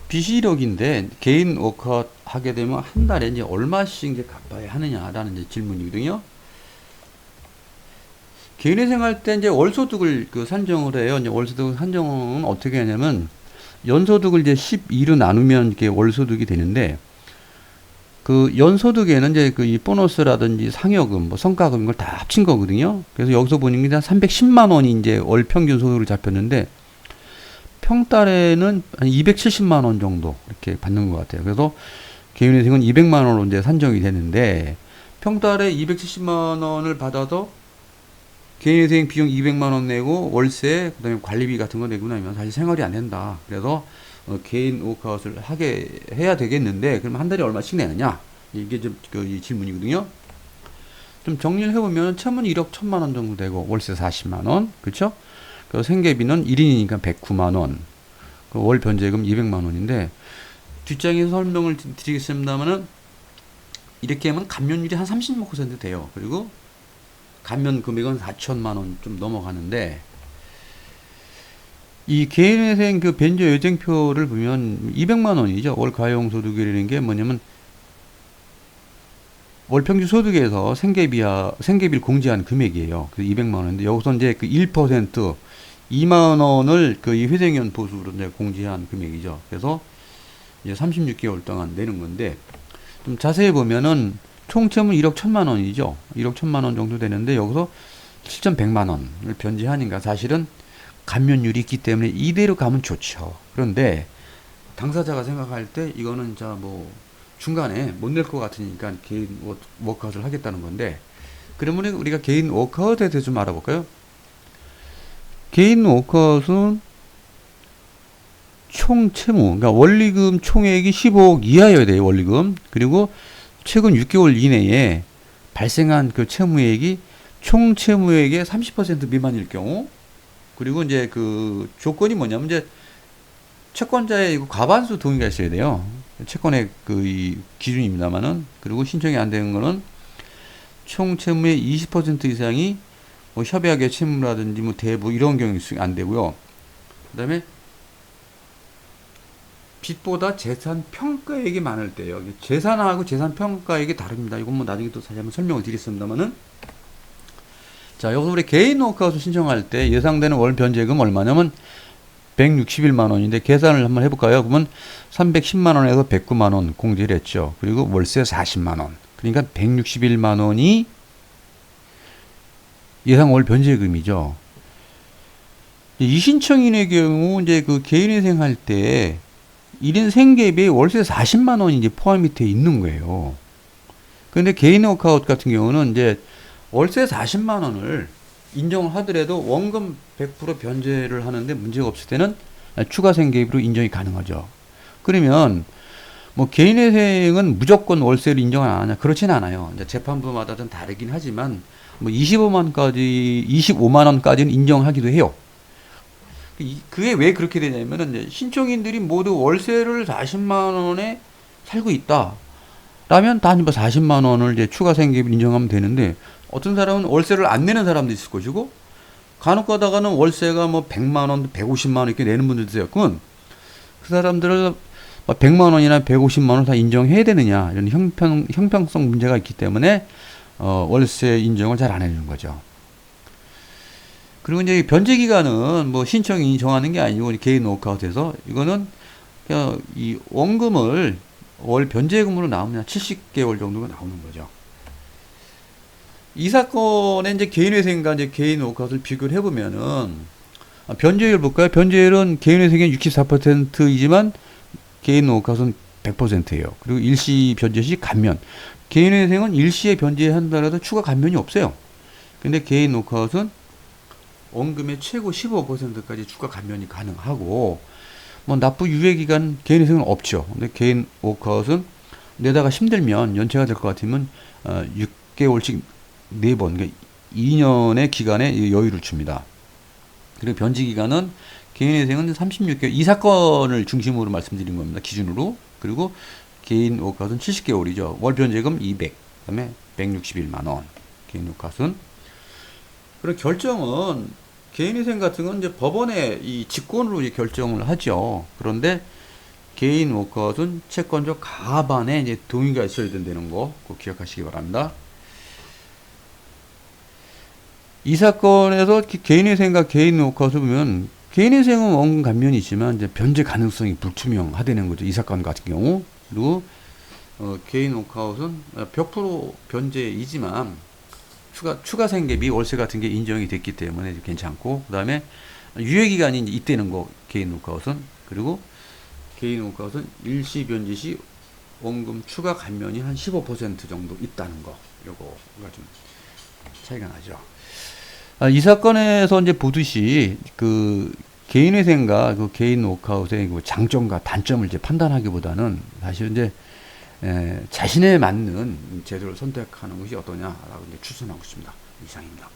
비시력인데 개인 워크아웃 하게 되면 한 달에 이제 얼마씩 이제 갚아야 하느냐라는 이제 질문이거든요. 개인회생 할 때 이제 월소득을 그 산정을 해요. 이제 월소득 산정은 어떻게 하냐면 연소득을 이제 12로 나누면 이렇게 월소득이 되는데 그 연소득에는 이제 그 이 보너스라든지 상여금, 뭐 성과금 이걸 다 합친 거거든요. 그래서 여기서 보니까 한 310만 원이 이제 월 평균 소득으로 잡혔는데 평달에는 한 270만 원 정도 이렇게 받는 것 같아요. 그래서 개인회생은 200만 원으로 이제 산정이 되는데 평달에 270만 원을 받아도 개인회생 비용 200만 원 내고 월세 그다음에 관리비 같은 거 내고 나면 사실 생활이 안 된다. 그래서 개인 워크아웃을 하게 해야 되겠는데 그럼 한 달에 얼마씩 내느냐? 이게 좀 그 질문이거든요. 좀 정리를 해보면 처음은 1억 1천만 원 정도 되고 월세 40만 원, 그렇죠? 그 생계비는 1인이니까 109만 원, 그 월 변제금 200만 원인데 뒷장에서 설명을 드리겠습니다만은 이렇게 하면 감면율이 한 30% 돼요. 그리고 감면 금액은 4천만 원 좀 넘어가는데 이 개인회생 그 변제 여정표를 보면 200만 원이죠. 월 가용소득이라는 게 뭐냐면 월 평균 소득에서 생계비를 공제한 금액이에요. 그 200만 원인데 여기서 이제 그 1% 2만 원을 그 이 회생연 보수로 이제 공제한 금액이죠. 그래서 이제 36개월 동안 내는 건데 좀 자세히 보면은 총 채무는 1억 1천만 원이죠. 1억 1천만 원 정도 되는데 여기서 7,100만 원을 변제하니까 사실은 감면율이 있기 때문에 이대로 가면 좋죠. 그런데 당사자가 생각할 때 이거는 자 뭐 중간에 못 낼 것 같으니까 개인 워크아웃을 하겠다는 건데 그러면 우리가 개인 워크아웃에 대해서 좀 알아볼까요? 개인 워크아웃은 총 채무, 그러니까 원리금 총액이 15억 이하여야 돼요, 원리금. 그리고 최근 6개월 이내에 발생한 그 채무액이 총 채무액의 30% 미만일 경우, 그리고 이제 그 조건이 뭐냐면 이제 채권자의 과반수 동의가 있어야 돼요. 채권의 그 이 기준입니다만은, 그리고 신청이 안 되는 거는 총 채무의 20% 이상이 뭐 협약의 채무라든지 뭐 대부 이런 경우 안 되고요. 그다음에 빚보다 재산 평가액이 많을 때요. 재산하고 재산 평가액이 다릅니다. 이건 뭐 나중에 또 다시 한번 설명을 드리겠습니다만은. 자, 여기서 우리 개인 워크아웃을 신청할 때 예상되는 월 변제금 얼마냐면 161만 원인데 계산을 한번 해볼까요? 그러면 310만 원에서 109만 원 공제를 했죠. 그리고 월세 40만 원. 그러니까 161만 원이 예상 월 변제금이죠. 이 신청인의 경우 이제 그 개인회생 할 때 1인 생계비에 월세 40만 원이 이제 포함이 돼 있는 거예요. 그런데 개인 워크아웃 같은 경우는 이제 월세 40만 원을 인정을 하더라도 원금 100% 변제를 하는데 문제가 없을 때는 추가 생계비로 인정이 가능하죠. 그러면 뭐 개인회생은 무조건 월세를 인정을 안 하냐? 그렇진 않아요. 이제 재판부마다 좀 다르긴 하지만 뭐 25만 원까지는 인정하기도 해요. 그게 왜 그렇게 되냐면은 이제 신청인들이 모두 월세를 40만 원에 살고 있다. 라면 단위 40만 원을 이제 추가 생계비를 인정하면 되는데 어떤 사람은 월세를 안 내는 사람도 있을 것이고 간혹 가다가는 월세가 뭐 100만 원, 150만 원 이렇게 내는 분들도 있어요. 그건 그 사람들을 100만 원이나 150만 원 다 인정해야 되느냐 이런 형평성 문제가 있기 때문에 월세 인정을 잘 안 해주는 거죠. 그리고 이제 변제 기간은 뭐 신청인이 정하는 게 아니고 개인 워크아웃에서 이거는 그냥 이 원금을 월 변제금으로 나오면 70개월 정도가 나오는 거죠. 이 사건에 이제 개인회생과 이제 개인 워크아웃을 비교를 해보면은 변제율 볼까요? 변제율은 개인회생은 64%이지만 개인 워크아웃은 100%예요. 그리고 일시 변제 시 감면. 개인회생은 일시에 변제한다라도 추가 감면이 없어요. 근데 개인 워크아웃은 원금의 최고 15%까지 추가 감면이 가능하고 뭐 납부 유예 기간 개인회생은 없죠. 근데 개인 워크아웃은 내다가 힘들면 연체가 될 것 같으면 6개월씩 4번, 그러니까 2년의 기간에 여유를 줍니다. 그리고 변제 기간은 개인회생은 36개월, 이 사건을 중심으로 말씀드린 겁니다. 기준으로. 그리고 개인 워크아웃은 70개월이죠. 월 변제금 200, 그다음에 161만 원. 개인 워크아웃은. 그리고 결정은 개인회생 같은 건 이제 법원의 이 직권으로 이제 결정을 하죠. 그런데 개인 워크아웃은 채권적 가반에 이제 동의가 있어야 된다는 거 꼭 기억하시기 바랍니다. 이 사건에서 개인회생과 개인 워크아웃을 보면 개인회생은 원금 감면이 있지만 이제 변제 가능성이 불투명하다는 거죠. 이 사건 같은 경우. 그리고 개인 워크아웃은 100% 변제이지만 추가 생계비 월세 같은 게 인정이 됐기 때문에 괜찮고, 그 다음에 유예기간이 있다는 거 개인 워크아웃은. 그리고 개인 워크아웃은 일시 변제 시 원금 추가 감면이 한 15% 정도 있다는 거, 요거가 좀 차이가 나죠. 이 사건에서 이제 보듯이 그 개인회생과 그 개인 워크아웃의 그 장점과 단점을 이제 판단하기보다는 사실 이제 자신에 맞는 제도를 선택하는 것이 어떠냐라고 이제 추천하고 있습니다. 이상입니다.